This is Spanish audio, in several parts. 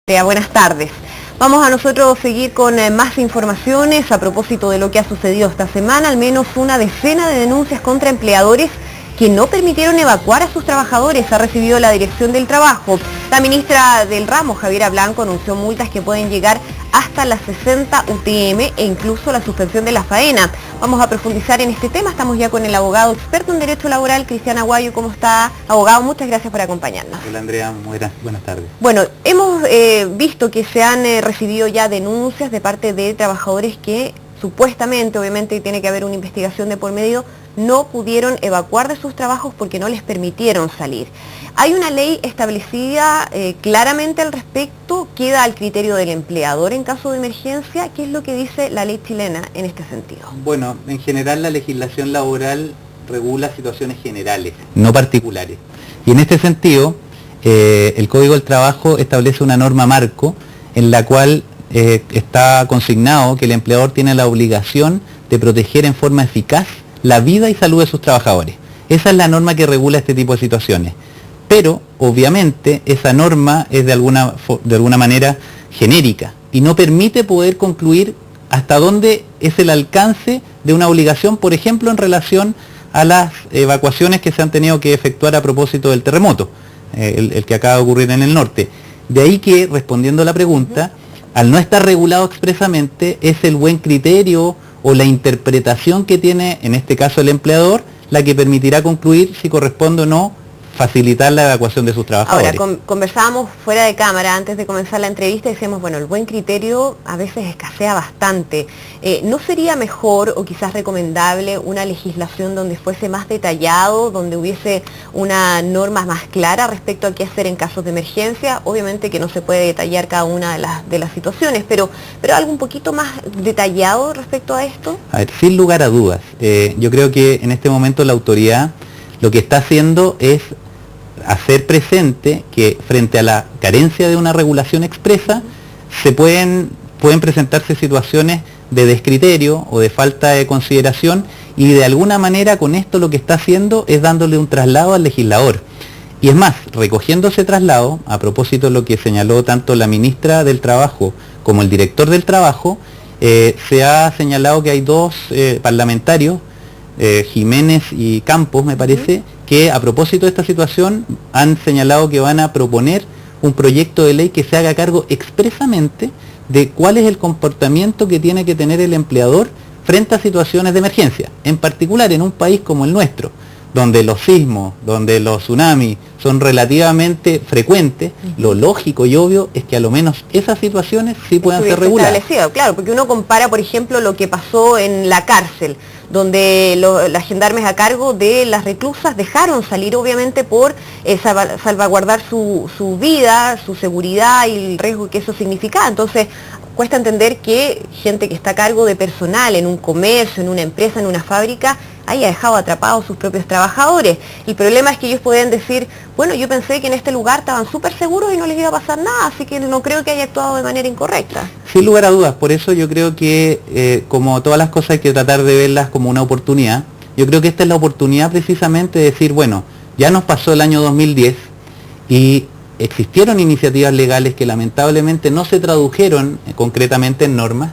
Buenas tardes. Vamos a nosotros seguir con más informaciones a propósito de lo que ha sucedido esta semana. Al menos una decena de denuncias contra empleadores que no permitieron evacuar a sus trabajadores ha recibido la Dirección del Trabajo. La ministra del ramo, Javiera Blanco, anunció multas que pueden llegar hasta las 60 UTM e incluso la suspensión de la faena. Vamos a profundizar en este tema. Estamos ya con el abogado experto en Derecho Laboral, Cristian Aguayo. ¿Cómo está, abogado? Muchas gracias por acompañarnos. Hola, Andrea. Buenas tardes. Bueno, hemos visto que se han recibido ya denuncias de parte de trabajadores que supuestamente, obviamente tiene que haber una investigación de por medio, no pudieron evacuar de sus trabajos porque no les permitieron salir. Hay una ley establecida claramente al respecto, queda al criterio del empleador en caso de emergencia. ¿Qué es lo que dice la ley chilena en este sentido? Bueno, en general la legislación laboral regula situaciones generales, no particulares. Y en este sentido, el Código del Trabajo establece una norma marco en la cual está consignado que el empleador tiene la obligación de proteger en forma eficaz la vida y salud de sus trabajadores. Esa es la norma que regula este tipo de situaciones. Pero, obviamente, esa norma es de alguna manera genérica y no permite poder concluir hasta dónde es el alcance de una obligación, por ejemplo, en relación a las evacuaciones que se han tenido que efectuar a propósito del terremoto, el que acaba de ocurrir en el norte. De ahí que, respondiendo a la pregunta, al no estar regulado expresamente, es el buen criterio o la interpretación que tiene, en este caso el empleador, la que permitirá concluir si corresponde o no facilitar la evacuación de sus trabajadores. Ahora, conversábamos fuera de cámara antes de comenzar la entrevista y decíamos, bueno, el buen criterio a veces escasea bastante. ¿No sería mejor o quizás recomendable una legislación donde fuese más detallado, donde hubiese una norma más clara respecto a qué hacer en casos de emergencia? Obviamente que no se puede detallar cada una de las situaciones, pero algo un poquito más detallado respecto a esto. A ver, sin lugar a dudas, yo creo que en este momento la autoridad lo que está haciendo es hacer presente que frente a la carencia de una regulación expresa pueden presentarse situaciones de descriterio o de falta de consideración, y de alguna manera con esto lo que está haciendo es dándole un traslado al legislador. Y es más, recogiendo ese traslado, a propósito de lo que señaló tanto la ministra del Trabajo como el director del Trabajo, se ha señalado que hay dos parlamentarios, Jiménez y Campos, me parece, que a propósito de esta situación han señalado que van a proponer un proyecto de ley que se haga cargo expresamente de cuál es el comportamiento que tiene que tener el empleador frente a situaciones de emergencia, en particular en un país como el nuestro, donde los sismos, donde los tsunamis son relativamente frecuentes. Lo lógico y obvio es que a lo menos esas situaciones sí puedan ser reguladas. Claro, porque uno compara, por ejemplo, lo que pasó en la cárcel, donde las gendarmes a cargo de las reclusas dejaron salir, obviamente por salvaguardar su vida, su seguridad y el riesgo que eso significaba. Entonces, cuesta entender que gente que está a cargo de personal en un comercio, en una empresa, en una fábrica, haya dejado atrapados sus propios trabajadores. El problema es que ellos pueden decir, bueno, yo pensé que en este lugar estaban súper seguros y no les iba a pasar nada, así que no creo que haya actuado de manera incorrecta. Sin lugar a dudas, por eso yo creo que como todas las cosas hay que tratar de verlas como una oportunidad. Yo creo que esta es la oportunidad precisamente de decir, bueno, ya nos pasó el año 2010 y existieron iniciativas legales que lamentablemente no se tradujeron concretamente en normas,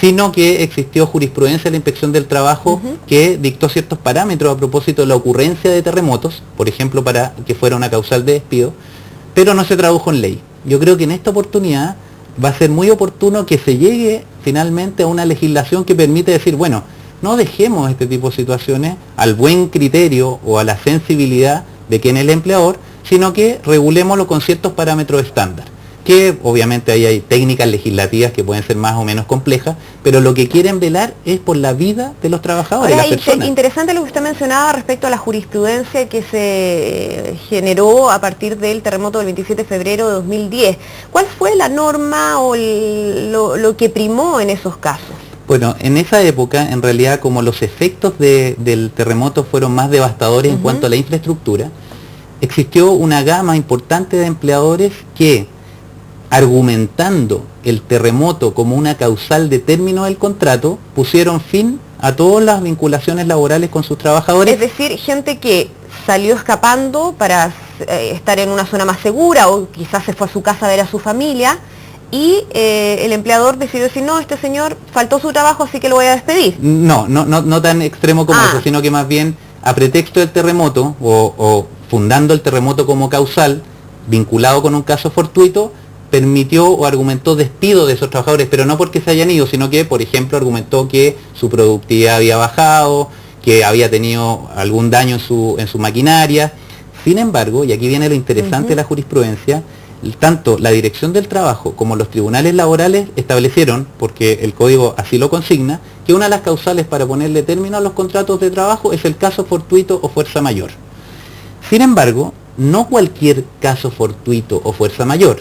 sino que existió jurisprudencia de la Inspección del Trabajo que dictó ciertos parámetros a propósito de la ocurrencia de terremotos, por ejemplo, para que fuera una causal de despido, pero no se tradujo en ley. Yo creo que en esta oportunidad va a ser muy oportuno que se llegue finalmente a una legislación que permite decir, bueno, no dejemos este tipo de situaciones al buen criterio o a la sensibilidad de quien es el empleador, sino que regulémoslo con ciertos parámetros estándar, que obviamente ahí hay técnicas legislativas que pueden ser más o menos complejas, pero lo que quieren velar es por la vida de los trabajadores, las personas. Interesante lo que usted mencionaba respecto a la jurisprudencia que se generó a partir del terremoto del 27 de febrero de 2010. ¿Cuál fue la norma o lo que primó en esos casos? Bueno, en esa época, en realidad, como los efectos del terremoto fueron más devastadores en cuanto a la infraestructura, existió una gama importante de empleadores que, argumentando el terremoto como una causal de término del contrato, pusieron fin a todas las vinculaciones laborales con sus trabajadores. Es decir, gente que salió escapando para estar en una zona más segura o quizás se fue a su casa a ver a su familia y el empleador decidió decir, no, este señor faltó su trabajo, así que lo voy a despedir. No tan extremo como eso, sino que más bien a pretexto del terremoto o fundando el terremoto como causal, vinculado con un caso fortuito, permitió o argumentó despido de esos trabajadores, pero no porque se hayan ido, sino que, por ejemplo, argumentó que su productividad había bajado, que había tenido algún daño en su maquinaria. Sin embargo, y aquí viene lo interesante de la jurisprudencia, tanto la Dirección del Trabajo como los tribunales laborales establecieron, porque el código así lo consigna, que una de las causales para ponerle término a los contratos de trabajo es el caso fortuito o fuerza mayor. Sin embargo, no cualquier caso fortuito o fuerza mayor.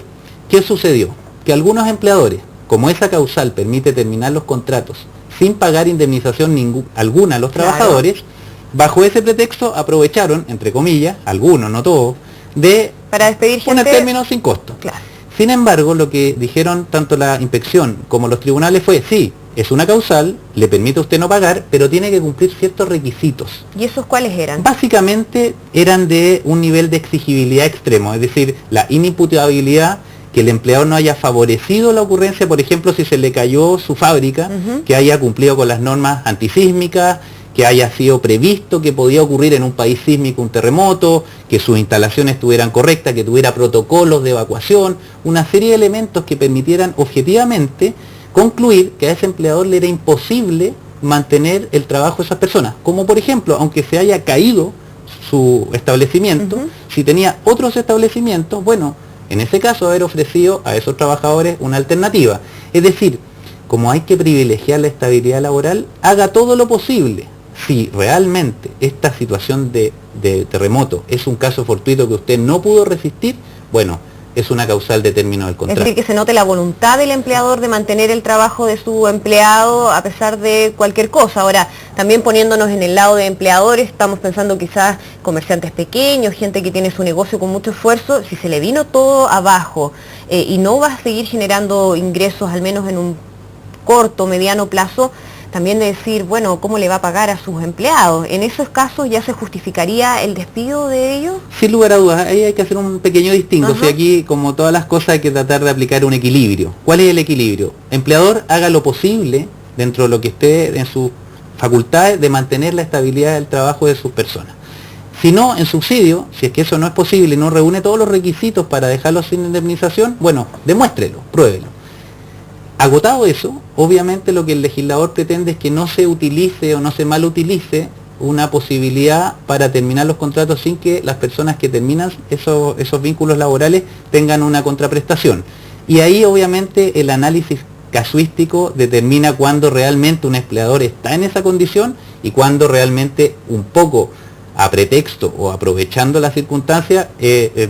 ¿Qué sucedió? Que algunos empleadores, como esa causal permite terminar los contratos sin pagar indemnización alguna a los trabajadores, bajo ese pretexto aprovecharon, entre comillas, algunos, no todos, para despedir gente, poner términos sin costo. Claro. Sin embargo, lo que dijeron tanto la inspección como los tribunales fue, sí, es una causal, le permite a usted no pagar, pero tiene que cumplir ciertos requisitos. ¿Y esos cuáles eran? Básicamente eran de un nivel de exigibilidad extremo, es decir, la inimputabilidad, que el empleador no haya favorecido la ocurrencia, por ejemplo, si se le cayó su fábrica, que haya cumplido con las normas antisísmicas, que haya sido previsto que podía ocurrir en un país sísmico un terremoto, que sus instalaciones estuvieran correctas, que tuviera protocolos de evacuación, una serie de elementos que permitieran objetivamente concluir que a ese empleador le era imposible mantener el trabajo de esas personas. Como por ejemplo, aunque se haya caído su establecimiento, si tenía otros establecimientos, bueno, en ese caso haber ofrecido a esos trabajadores una alternativa. Es decir, como hay que privilegiar la estabilidad laboral, haga todo lo posible. Si realmente esta situación de terremoto es un caso fortuito que usted no pudo resistir, bueno, es una causal de término del contrato. Es decir, que se note la voluntad del empleador de mantener el trabajo de su empleado a pesar de cualquier cosa. Ahora, también poniéndonos en el lado de empleadores, estamos pensando quizás comerciantes pequeños, gente que tiene su negocio con mucho esfuerzo, si se le vino todo abajo y no va a seguir generando ingresos, al menos en un corto, mediano plazo, también de decir, bueno, ¿cómo le va a pagar a sus empleados? ¿En esos casos ya se justificaría el despido de ellos? Sin lugar a dudas, ahí hay que hacer un pequeño distingo. Si aquí, como todas las cosas, hay que tratar de aplicar un equilibrio. ¿Cuál es el equilibrio? Empleador, haga lo posible, dentro de lo que esté en sus facultades, de mantener la estabilidad del trabajo de sus personas. Si no, en subsidio, si es que eso no es posible y no reúne todos los requisitos para dejarlo sin indemnización, bueno, demuéstrelo, pruébelo. Agotado eso, obviamente lo que el legislador pretende es que no se utilice o no se mal utilice una posibilidad para terminar los contratos sin que las personas que terminan esos vínculos laborales tengan una contraprestación. Y ahí obviamente el análisis casuístico determina cuándo realmente un empleador está en esa condición y cuándo realmente un poco a pretexto o aprovechando la circunstancia,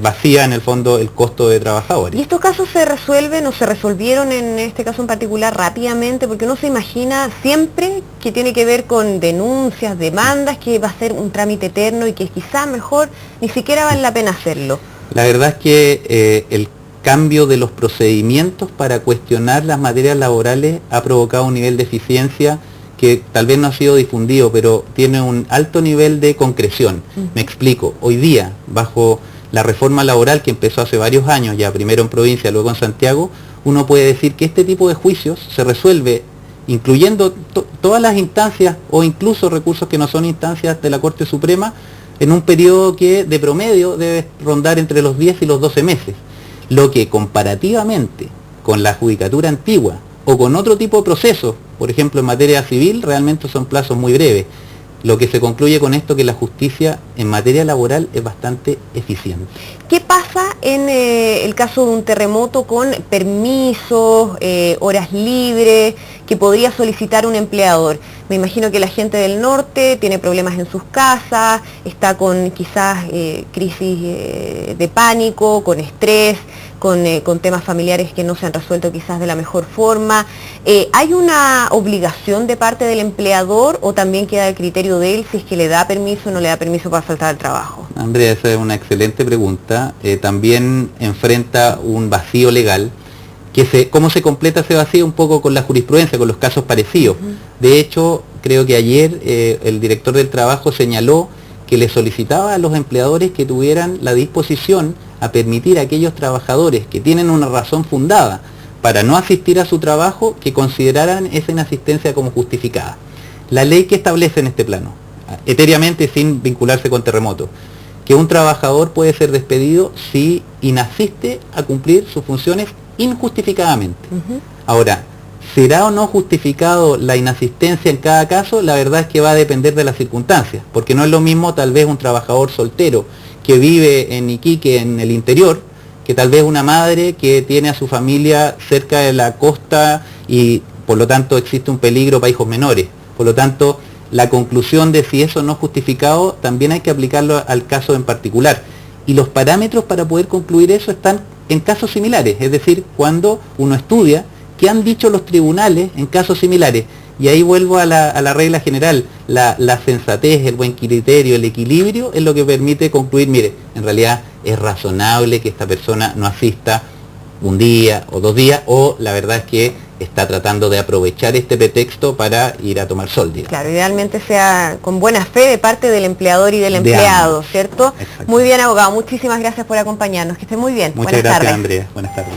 vacía en el fondo el costo de trabajadores. ¿Y estos casos se resuelven o se resolvieron en este caso en particular rápidamente? Porque uno se imagina siempre que tiene que ver con denuncias, demandas, que va a ser un trámite eterno y que quizás mejor ni siquiera vale la pena hacerlo. La verdad es que el cambio de los procedimientos para cuestionar las materias laborales ha provocado un nivel de eficiencia que tal vez no ha sido difundido, pero tiene un alto nivel de concreción. Me explico, hoy día, bajo la reforma laboral que empezó hace varios años, ya primero en provincia, luego en Santiago, uno puede decir que este tipo de juicios se resuelve incluyendo todas las instancias o incluso recursos que no son instancias de la Corte Suprema, en un periodo que de promedio debe rondar entre los 10 y los 12 meses, lo que comparativamente con la judicatura antigua o con otro tipo de procesos, por ejemplo en materia civil, realmente son plazos muy breves. Lo que se concluye con esto que la justicia en materia laboral es bastante eficiente. ¿Qué pasa en el caso de un terremoto con permisos, horas libres, que podría solicitar un empleador? Me imagino que la gente del norte tiene problemas en sus casas, está con quizás crisis de pánico, con estrés, con temas familiares que no se han resuelto quizás de la mejor forma. ¿Hay una obligación de parte del empleador o también queda el criterio de él si es que le da permiso o no le da permiso para faltar al trabajo? Andrea, esa es una excelente pregunta. También enfrenta un vacío legal. ¿Cómo se completa ese vacío? Un poco con la jurisprudencia, con los casos parecidos. De hecho, creo que ayer el director del trabajo señaló que le solicitaba a los empleadores que tuvieran la disposición a permitir a aquellos trabajadores que tienen una razón fundada para no asistir a su trabajo, que consideraran esa inasistencia como justificada. La ley que establece en este plano, etéreamente sin vincularse con terremoto, que un trabajador puede ser despedido si inasiste a cumplir sus funciones injustificadamente. Ahora, ¿será o no justificado la inasistencia en cada caso? La verdad es que va a depender de las circunstancias, porque no es lo mismo tal vez un trabajador soltero que vive en Iquique, en el interior, que tal vez una madre que tiene a su familia cerca de la costa y por lo tanto existe un peligro para hijos menores. Por lo tanto, la conclusión de si eso no es justificado también hay que aplicarlo al caso en particular. Y los parámetros para poder concluir eso están en casos similares, es decir, cuando uno estudia qué han dicho los tribunales en casos similares. Y ahí vuelvo a la regla general, la sensatez, el buen criterio, el equilibrio es lo que permite concluir, mire, en realidad es razonable que esta persona no asista un día o 2 días, o la verdad es que está tratando de aprovechar este pretexto para ir a tomar sol, digamos. Claro, idealmente sea con buena fe de parte del empleador y del empleado, ¿cierto? Muy bien, abogado, muchísimas gracias por acompañarnos, que esté muy bien. Muchas gracias, Andrea. Buenas tardes.